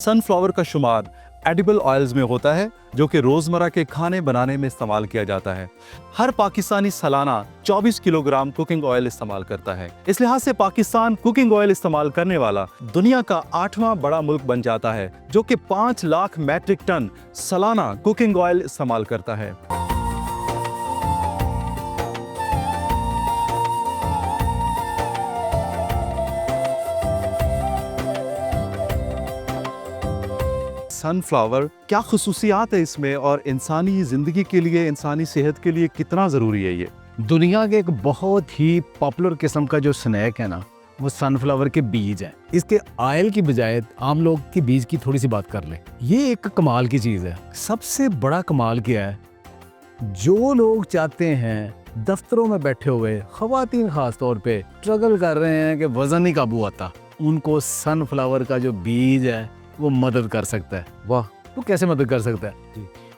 Sunflower का शुमार edible oils में होता है जो कि रोजमर्रा के खाने बनाने में इस्तेमाल किया जाता है। हर पाकिस्तानी सालाना 24 किलोग्राम कुकिंग ऑयल इस्तेमाल करता है। इस लिहाज से पाकिस्तान कुकिंग ऑयल इस्तेमाल करने वाला दुनिया का 8वां बड़ा मुल्क बन जाता है जो कि 5 लाख मैट्रिक टन सालाना कुकिंग ऑयल इस्तेमाल करता है। सनफ्लावर क्या खुसूसियात है इसमें और इंसानी ज़िंदगी के लिए, इंसानी सेहत के लिए कितना ज़रूरी है ये? दुनिया के एक बहुत ही पॉपुलर किस्म का जो स्नैक है ना, वो सनफ्लावर के बीज हैं। इसके ऑयल की बजाय आम लोग के बीज की थोड़ी सी बात कर लें। ये एक कमाल की चीज़ है। सबसे बड़ा कमाल क्या है, जो लोग चाहते हैं दफ्तरों में बैठे हुए ख़वातीन खास तौर पे स्ट्रगल कर रहे हैं कि वज़न नहीं काबू आता, उनको सनफ्लावर का जो बीज है वो मदद कर सकता है। वाह! वो कैसे मदद कर सकता है?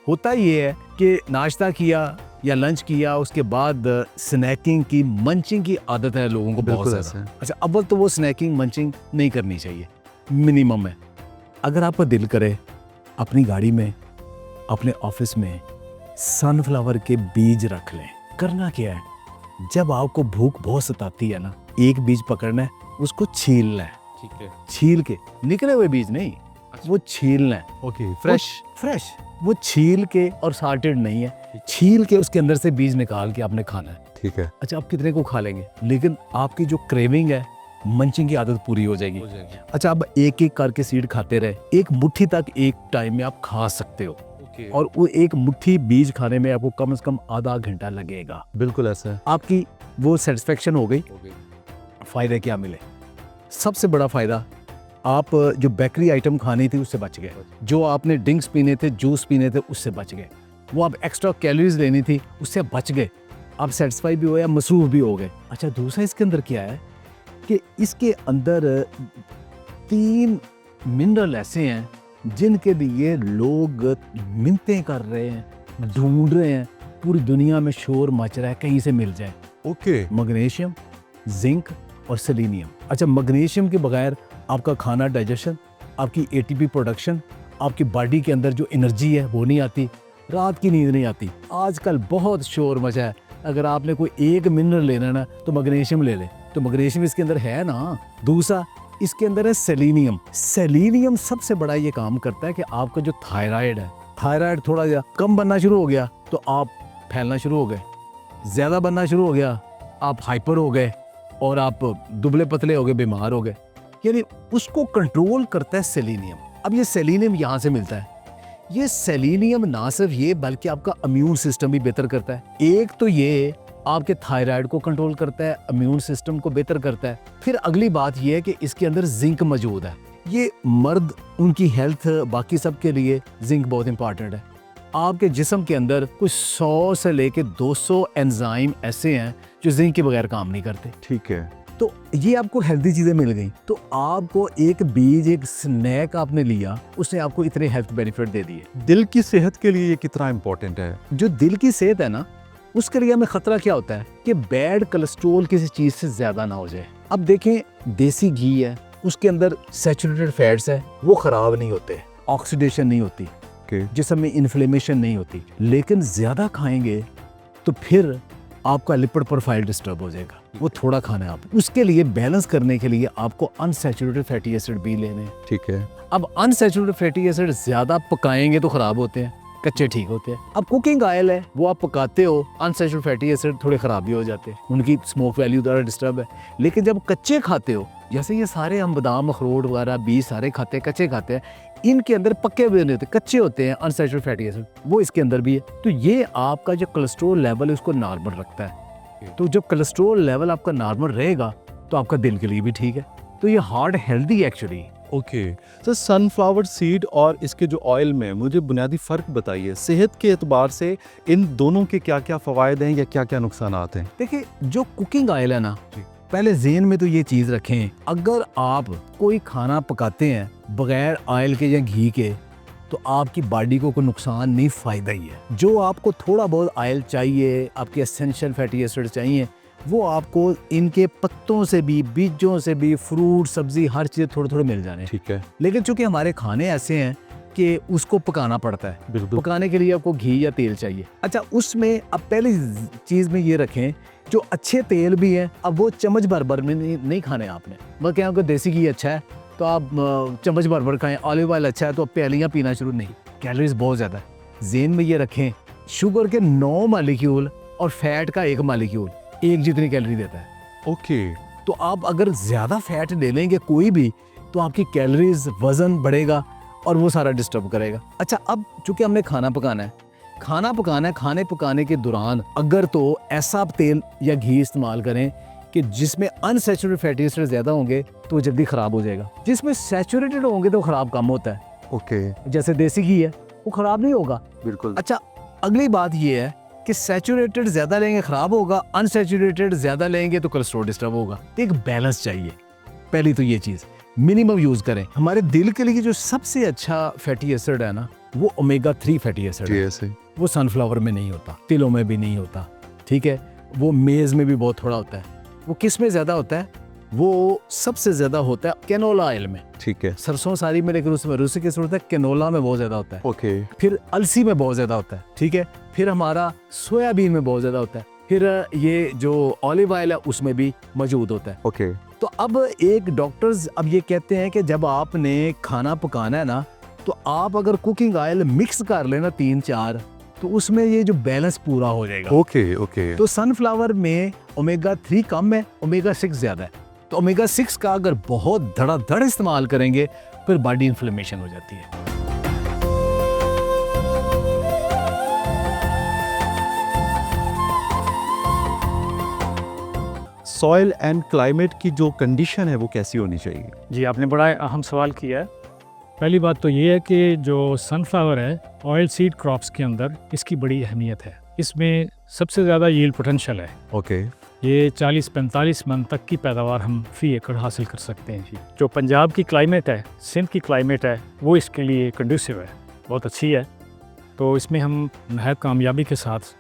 होता ये है कि नाश्ता किया या लंच किया, उसके बाद स्नैकिंग की, मंचिंग की आदत है लोगों को बहुत ज़्यादा। अच्छा, अव्वल तो वो स्नैकिंग मंचिंग नहीं करनी चाहिए, मिनिमम है। अगर आपका दिल करे अपनी गाड़ी में, अपने ऑफिस में सनफ्लावर के बीज रख लें। करना क्या है, जब आपको भूख बहुत सताती है ना, एक बीज पकड़ना है, उसको छीलना है। ठीक है। छील के, निकले हुए बीज नहीं, वो छीलना है। ओके, फ्रेश वो छील के, और साल्टेड नहीं है, छील के उसके अंदर से बीज निकाल के आपने खाना है। ठीक है। अच्छा, आप कितने को खा लेंगे, लेकिन आपकी जो क्रेविंग है, मंचिंग की आदत पूरी हो जाएगी। अच्छा, अब एक एक करके सीड खाते रहे, एक मुट्ठी तक एक टाइम में आप खा सकते हो। और वो एक मुट्ठी बीज खाने में आपको कम से कम आधा घंटा लगेगा। बिल्कुल ऐसा है। आपकी वो सेटिस्फेक्शन हो गई। फायदे क्या मिले? सबसे बड़ा फायदा, आप जो बेकरी आइटम खानी थी उससे बच गए, जो आपने ड्रिंक्स पीने थे, जूस पीने थे, उससे बच गए, वो आप एक्स्ट्रा कैलोरीज लेनी थी उससे बच गए, आप सेटिस्फाई भी हो या मसरूफ भी हो गए। अच्छा, दूसरा इसके अंदर क्या है कि इसके अंदर 3 मिनरल ऐसे हैं जिनके लिए लोग मिन्नतें कर रहे हैं, ढूंढ रहे हैं, पूरी दुनिया में शोर मच रहा है कहीं से मिल जाए। ओके। मैग्नीशियम, जिंक और सेलेनियम। अच्छा, मैग्नीशियम के बगैर आपका खाना डाइजेशन, आपकी एटीपी प्रोडक्शन, आपकी बॉडी के अंदर जो एनर्जी है वो नहीं आती, रात की नींद नहीं आती। आजकल बहुत शोर मचा है, अगर आपने कोई एक मिनरल लेना है ना तो मैग्नीशियम ले ले, तो मैग्नीशियम इसके अंदर है ना। दूसरा इसके अंदर है सेलेनियम। सेलेनियम सबसे बड़ा ये काम करता है कि आपका जो थायराइड है, थायराइड थोड़ा सा कम बनना शुरू हो गया तो आप फैलना शुरू हो गए, ज़्यादा बनना शुरू हो गया आप हाइपर हो गए, और आप दुबले पतले हो गए, बीमार हो गए। यानी उसको कंट्रोल करता है सेलेनियम। अब ये सेलेनियम यहाँ से मिलता है। ये सेलेनियम ना सिर्फ ये, बल्कि आपका इम्यून सिस्टम भी बेहतर करता है। एक तो ये आपके थायराइड को कंट्रोल करता है, इम्यून सिस्टम को बेहतर करता है। फिर अगली बात ये है कि इसके अंदर जिंक मौजूद है। ये मर्द, उनकी हेल्थ, बाकी सब के लिए जिंक बहुत इंपॉर्टेंट है। आपके जिस्म के अंदर कुछ 100 से लेके 200 एंजाइम ऐसे हैं जो जिंक के बगैर काम नहीं करते। ठीक है। तो ये आपको हेल्दी चीज़ें मिल गई, तो आपको एक बीज, एक स्नैक आपने लिया, उसने आपको इतने हेल्थ बेनिफिट दे दिए। दिल की सेहत के लिए ये कितना इम्पोर्टेंट है? जो दिल की सेहत है ना, उसके लिए हमें खतरा क्या होता है कि बैड कोलेस्ट्रॉल किसी चीज़ से ज़्यादा ना हो जाए। अब देखें, देसी घी है, उसके अंदर सैचुरेटेड फैट्स है, वो ख़राब नहीं होते, ऑक्सीडेशन नहीं होती, जिसम में इन्फ्लेमेशन नहीं होती। लेकिन ज़्यादा खाएंगे तो फिर आपका लिपिड प्रोफाइल डिस्टर्ब हो जाएगा। वो थोड़ा खाना है आप, उसके लिए बैलेंस करने के लिए आपको अनसैचुरेटेड फैटी एसिड भी लेने हैं। ठीक है। अब अनसैचुरेटेड फैटी एसिड ज़्यादा पकाएंगे तो ख़राब होते हैं, कच्चे ठीक होते हैं। अब कुकिंग ऑयल है, वो आप पकाते हो, अनसैचुरेटेड फैटी एसिड थोड़े ख़राब भी हो जाते हैं, उनकी स्मोक वैल्यू ज़्यादा डिस्टर्ब है। लेकिन जब कच्चे खाते हो, जैसे ये सारे हम बादाम, अखरोट वगैरह बीज सारे खाते हैं, कच्चे खाते हैं, इनके अंदर पक्के हुए नहीं होते, कच्चे होते हैं अनसैचुरेटेड फैटी एसिड, वो इसके अंदर भी है। तो ये आपका जो कोलेस्ट्रॉल लेवल है उसको नॉर्मल रखता है। तो जब कोलेस्ट्रॉल लेवल आपका नॉर्मल रहेगा तो आपका दिल के लिए भी ठीक है। तो ये हार्ट हेल्दी एक्चुअली। ओके, तो सनफ्लावर सीड और इसके जो ऑयल में मुझे बुनियादी फ़र्क बताइए, सेहत के एतबार से इन दोनों के क्या क्या फ़वायद हैं या क्या क्या नुकसान हैं? देखिए, जो कुकिंग ऑयल है ना, पहले ज़हन में तो ये चीज़ रखें, अगर आप कोई खाना पकाते हैं बगैर ऑयल के या घी के, तो आपकी बॉडी को कोई नुकसान नहीं, फ़ायदा ही है। जो आपको थोड़ा बहुत ऑयल चाहिए, आपके एसेंशियल फैटी एसिड चाहिए, वो आपको इनके पत्तों से भी, बीजों से भी, फ्रूट, सब्जी, हर चीज़ थोड़े थोड़े मिल जाने। ठीक है, लेकिन चूंकि हमारे खाने ऐसे हैं कि उसको पकाना पड़ता है, बिल्कुल। पकाने के लिए आपको घी या तेल चाहिए। अच्छा, उसमें अब पहली चीज़ में ये रखें, जो अच्छे तेल भी हैं, अब वो चम्मच भर भर में नहीं खाने आपने। मतलब क्या, आपको देसी घी अच्छा है तो आप चम्मच भर भर खाएं, ऑलिव ऑयल अच्छा है तो आप प्यालियाँ पीना शुरू नहीं। कैलोरीज बहुत ज़्यादा है। ज़हन में ये रखें, शुगर के 9 मालिक्यूल और फैट का 1 मालिक्यूल एक जितनी कैलोरी देता है। ओके, तो आप अगर ज़्यादा फैट ले लेंगे कोई भी, तो आपकी कैलोरीज, वज़न बढ़ेगा और वो सारा डिस्टर्ब करेगा। अच्छा, अब चूंकि हमने खाना पकाना है, खाने पकाने के दौरान अगर तो ऐसा आप तेल या घी इस्तेमाल करें कि जिसमें अनसैचुरेटेड फैटी एसिड ज़्यादा होंगे तो वो जल्दी ख़राब हो जाएगा। जिसमें सैचुरेटेड होंगे तो ख़राब कम होता है। ओके, जैसे देसी घी है, वो ख़राब नहीं होगा। बिल्कुल। अच्छा, अगली बात ये है कि सैचुरेटेड ज़्यादा लेंगे ख़राब होगा, अनसैचुरेटेड ज़्यादा लेंगे तो कोलेस्ट्रॉल डिस्टर्ब होगा। तो एक बैलेंस चाहिए। पहली तो ये चीज़ मिनिमम यूज़ करें। हमारे दिल के लिए जो सबसे अच्छा फैटी एसिड है ना, वो ओमेगा 3 फैटी एसिड है। ऐसे वो सनफ्लावर में नहीं होता, तिलों में भी नहीं होता, ठीक है। वो मेज़ में भी बहुत थोड़ा होता है। वो किस में ज़्यादा होता है? वो सबसे ज़्यादा होता है कैनोला ऑयल में। ठीक है, सरसों सारी में, लेकिन उसमें रूसी की जरूरत है, कैनोला में बहुत ज़्यादा होता है। ओके, फिर अलसी में बहुत ज़्यादा होता है, ठीक है। फिर हमारा सोयाबीन में बहुत ज़्यादा होता है। फिर ये जो ऑलिव ऑयल है उसमें भी मौजूद होता है। ओके, तो अब एक डॉक्टर्स अब ये कहते हैं कि जब आपने खाना पकाना है ना, तो आप अगर कुकिंग ऑयल मिक्स कर लेना 3-4, तो उसमें ये जो बैलेंस पूरा हो जाएगा। Okay, okay. तो सनफ्लावर में ओमेगा 3 कम है, ओमेगा 6 ज़्यादा है। तो ओमेगा 6 का अगर बहुत धड़ाधड़ इस्तेमाल करेंगे फिर बॉडी इन्फ्लेमेशन हो जाती है। सॉइल एंड क्लाइमेट की जो कंडीशन है वो कैसी होनी चाहिए? जी, आपने बड़ा अहम सवाल किया है। पहली बात तो ये है कि जो सनफ्लावर है, ऑयल सीड क्रॉप्स के अंदर इसकी बड़ी अहमियत है। इसमें सबसे ज़्यादा यील्ड पोटेंशियल है। ओके, ये 40-45 मन तक की पैदावार हम फी एकड़ हासिल कर सकते हैं। जी, जो पंजाब की क्लाइमेट है, सिंध की क्लाइमेट है, वो इसके लिए कंड्यूसिव है, बहुत अच्छी है। तो इसमें हम नहायत कामयाबी के साथ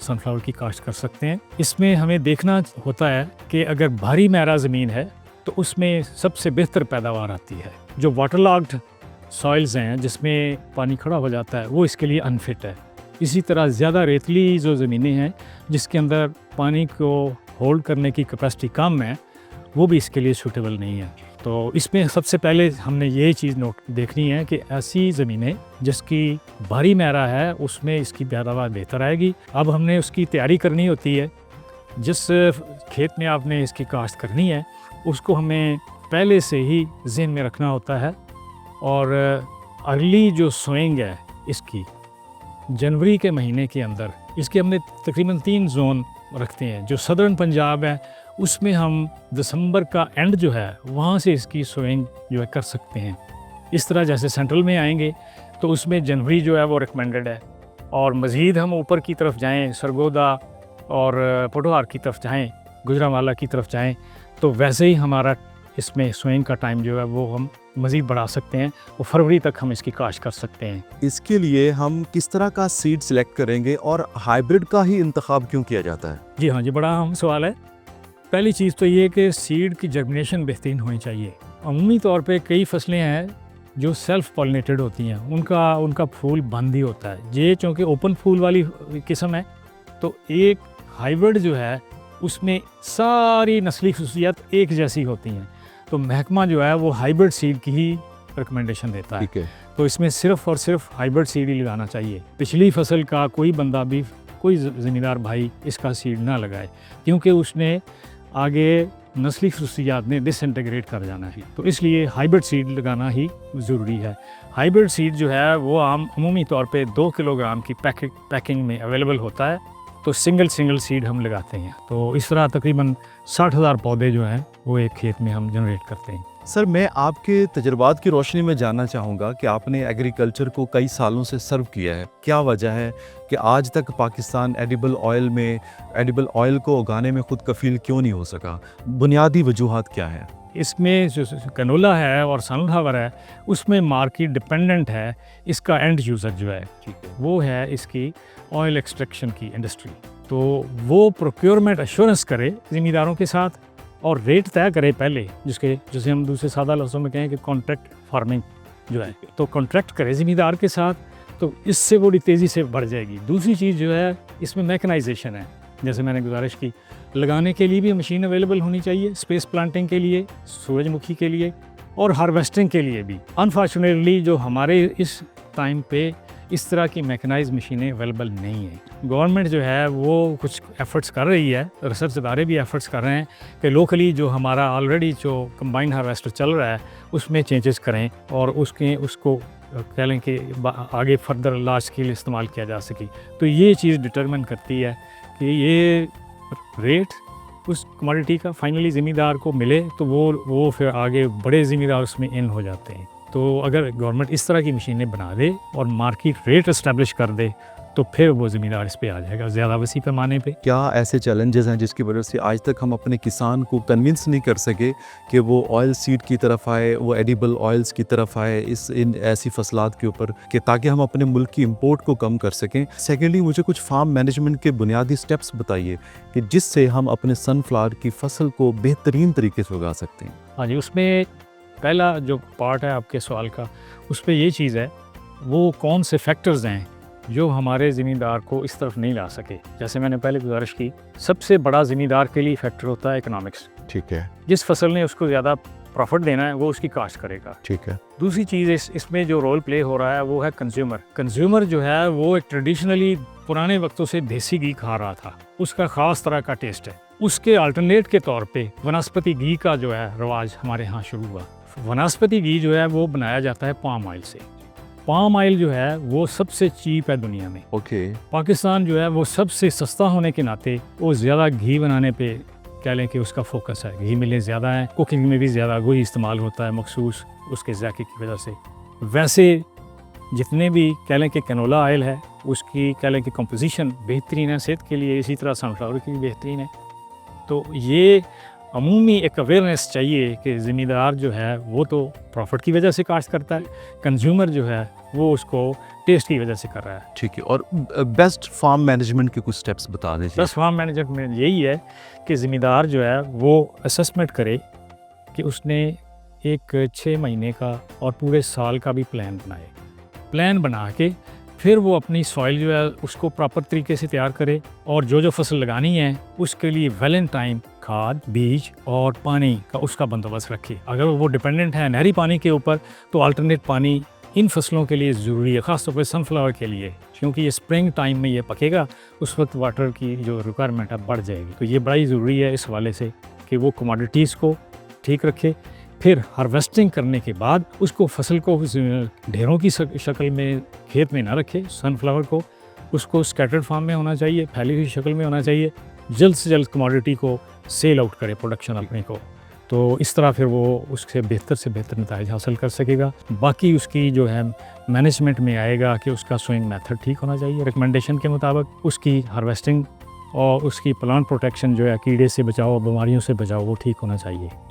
सनफ्लावर की काश्त कर सकते हैं। इसमें हमें देखना होता है कि अगर भारी मैरा ज़मीन है तो उसमें सबसे बेहतर पैदावार आती है। जो वाटरलॉग्ड सॉइल्स हैं जिसमें पानी खड़ा हो जाता है, वो इसके लिए अनफिट है। इसी तरह ज़्यादा रेतली जो ज़मीनें हैं जिसके अंदर पानी को होल्ड करने की कैपेसिटी कम है, वो भी इसके लिए सूटेबल नहीं है। तो इसमें सबसे पहले हमने ये चीज़ देखनी है कि ऐसी ज़मीनें जिसकी भारी मैरा है उसमें इसकी पैदावार बेहतर आएगी। अब हमने उसकी तैयारी करनी होती है। जिस खेत में आपने इसकी काश्त करनी है उसको हमें पहले से ही ज़हन में रखना होता है। और अर्ली जो सोइंग है इसकी जनवरी के महीने के अंदर, इसके हमने तकरीबन 3 जोन रखते हैं। जो सदर्न पंजाब है उसमें हम दिसंबर का एंड जो है वहाँ से इसकी सोइंग जो है कर सकते हैं। इस तरह जैसे सेंट्रल में आएंगे तो उसमें जनवरी जो है वो रिकमेंडेड है। और मज़ीद हम ऊपर की तरफ जाएं, सरगोदा और पोटोहार की तरफ जाएं, गुजरांवाला की तरफ जाएं, तो वैसे ही हमारा इसमें सोइंग का टाइम जो है वो हम मज़ीद बढ़ा सकते हैं। वो फरवरी तक हम इसकी काश्त कर सकते हैं। इसके लिए हम किस तरह का सीड सिलेक्ट करेंगे और हाइब्रिड का ही इंतखाब क्यों किया जाता है? जी हाँ, जी बड़ा अहम सवाल है। पहली चीज़ तो ये कि सीड की जर्मिनेशन बेहतरीन होनी चाहिए। अमूमी तौर पे कई फसलें हैं जो सेल्फ पॉलिनेटेड होती हैं, उनका फूल बंद ही होता है। ये चूँकि ओपन फूल वाली किस्म है, तो एक हाइब्रिड जो है उसमें सारी नस्ली खसूसियात एक जैसी होती हैं। तो महकमा जो है वो हाइब्रिड सीड की ही रिकमेंडेशन देता है। ठीक है, तो इसमें सिर्फ और सिर्फ हाइब्रिड सीड ही लगाना चाहिए। पिछली फसल का कोई बंदा भी, कोई ज़मींदार भाई इसका सीड ना लगाए, क्योंकि उसने आगे नस्ली खसूसियात ने डिसइंटीग्रेट कर जाना है। तो इसलिए हाइब्रिड सीड लगाना ही ज़रूरी है। हाइब्रिड सीड जो है वो अमूमी तौर पे 2 किलोग्राम की पैकिंग में अवेलेबल होता है। तो सिंगल सीड हम लगाते हैं। तो इस तरह तकरीबन 60,000 पौधे जो हैं वो एक खेत में हम जनरेट करते हैं। सर मैं आपके तजुर्बात की रोशनी में जानना चाहूँगा कि आपने एग्रीकल्चर को कई सालों से सर्व किया है। क्या वजह है कि आज तक पाकिस्तान एडिबल ऑयल को उगाने में खुद कफील क्यों नहीं हो सका? बुनियादी वजूहात क्या है? इसमें जो कैनोला है और सनफ्लावर है उसमें मार्केट डिपेंडेंट है। इसका एंड यूज़र जो है ठीक है, वो है इसकी ऑयल एक्सट्रैक्शन की इंडस्ट्री। तो वो प्रोक्योरमेंट एश्योरेंस करे ज़िम्मेदारों के साथ और रेट तय करे पहले, जिसे हम दूसरे सादा लफ्ज़ों में कहें कि कॉन्ट्रैक्ट फार्मिंग जो है, तो कॉन्ट्रैक्ट करे ज़िम्मेदार के साथ, तो इससे बड़ी तेज़ी से बढ़ जाएगी। दूसरी चीज़ जो है इसमें मैकेनाइजेशन है, जैसे मैंने गुजारिश की, लगाने के लिए भी मशीन अवेलेबल होनी चाहिए, स्पेस प्लांटिंग के लिए, सूरजमुखी के लिए और हार्वेस्टिंग के लिए भी। अनफॉर्चुनेटली जो हमारे इस टाइम पे इस तरह की मैकेनाइज मशीनें अवेलेबल नहीं हैं। गवर्नमेंट जो है वो कुछ एफ़र्ट्स कर रही है, रिसर्च इदारे भी एफ़र्ट्स कर रहे हैं कि लोकली जो हमारा ऑलरेडी जो कंबाइंड हार्वेस्टर चल रहा है उसमें चेंजेस करें और उसको कह लें कि आगे फर्दर लार्ज स्केल इस्तेमाल किया जा सके। तो ये चीज़ डिटरमिन करती है कि ये रेट उस कमोडिटी का फाइनली ज़िम्मेदार को मिले, तो वो फिर आगे बड़े ज़िम्मेदार उसमें इन हो जाते हैं। तो अगर गवर्नमेंट इस तरह की मशीनें बना दे और मार्केट रेट इस्टेब्लिश कर दे तो फिर वो ज़िम्मेदार इस पे आ जाएगा ज़्यादा वसी पैमाने पे। क्या ऐसे चैलेंजेस हैं जिसकी वजह से आज तक हम अपने किसान को कन्विंस नहीं कर सके कि वो ऑयल सीड की तरफ आए, वो एडिबल ऑयल्स की तरफ आए इन ऐसी फसलात के ऊपर, कि ताकि हम अपने मुल्क की इंपोर्ट को कम कर सकें? सेकेंडली, मुझे कुछ फार्म मैनेजमेंट के बुनियादी स्टेप्स बताइए कि जिससे हम अपने सनफ्लावर की फसल को बेहतरीन तरीके से उगा सकते हैं। हाँ जी, उसमें पहला जो पार्ट है आपके सवाल का, उस पर ये चीज़ है, वो कौन से फैक्टर्स हैं जो हमारे ज़िम्मेदार को इस तरफ नहीं ला सके। जैसे मैंने पहले गुजारिश की, सबसे बड़ा ज़िम्मेदार के लिए फैक्टर होता है इकोनॉमिक्स। ठीक है। जिस फसल ने उसको ज़्यादा प्रॉफिट देना है वो उसकी काश्त करेगा। ठीक है। दूसरी चीज़ इसमें जो रोल प्ले हो रहा है वो है कंज्यूमर जो है वो एक ट्रेडिशनली पुराने वक्तों से देसी घी खा रहा था, उसका ख़ास तरह का टेस्ट है। उसके अल्टरनेट के तौर पे वनस्पति घी का जो है रवाज हमारे यहाँ शुरू हुआ। वनस्पति घी जो है वो बनाया जाता है पाम ऑयल से। पाम ऑयल जो है वो सबसे चीप है दुनिया में। ओके। पाकिस्तान जो है वो सबसे सस्ता होने के नाते वो ज़्यादा घी बनाने पे कह लें कि उसका फोकस है। घी मिलें ज़्यादा है, कुकिंग में भी ज़्यादा वही इस्तेमाल होता है मखसूस उसके जायके की वजह से। वैसे जितने भी कह लें कि कैनोला ऑयल है उसकी कह लें कि कंपोजिशन बेहतरीन है सेहत के लिए, इसी तरह सनफ्लावर की भी बेहतरीन है। तो ये अमूमी एक अवेयरनेस चाहिए कि ज़िम्मेदार जो है वो तो प्रॉफिट की वजह से काश्त करता है, कंज्यूमर जो है वो उसको टेस्ट की वजह से कर रहा है। ठीक है। और बेस्ट फार्म मैनेजमेंट के कुछ स्टेप्स बता दीजिए। बस फार्म मैनेजमेंट में यही है कि ज़िम्मेदार जो है वो असेसमेंट करे कि उसने एक 6 महीने का और पूरे साल का भी प्लान बना के फिर वो अपनी सॉइल जो है उसको प्रॉपर तरीके से तैयार करे और जो फसल लगानी है उसके लिए वेल इन टाइम खाद, बीज और पानी का उसका बंदोबस्त रखे। अगर वो डिपेंडेंट है नहरी पानी के ऊपर तो अल्टरनेट पानी इन फसलों के लिए ज़रूरी है, ख़ासतौर पर सनफ्लावर के लिए, क्योंकि ये स्प्रिंग टाइम में ये पकेगा, उस वक्त वाटर की जो रिक्वायरमेंट है बढ़ जाएगी। तो ये बड़ा ही ज़रूरी है इस हवाले से कि वो कमोडिटीज़ को ठीक रखे। फिर हार्वेस्टिंग करने के बाद उसको फसल को ढेरों की शक्ल में खेत में ना रखे, सनफ्लावर को उसको स्कैटर्ड फार्म में होना चाहिए, फैली हुई शक्ल में होना चाहिए, जल्द से जल्द कमोडिटी को सेल आउट करे प्रोडक्शन अपने को। तो इस तरह फिर वो उससे बेहतर नताइज हासिल कर सकेगा। बाकी उसकी जो है मैनेजमेंट में आएगा कि उसका सोइंग मेथड ठीक होना चाहिए रिकमेंडेशन के मुताबिक, उसकी हार्वेस्टिंग और उसकी प्लांट प्रोटेक्शन जो है कीड़े से बचाओ, बीमारियों से बचाओ, वो ठीक होना चाहिए।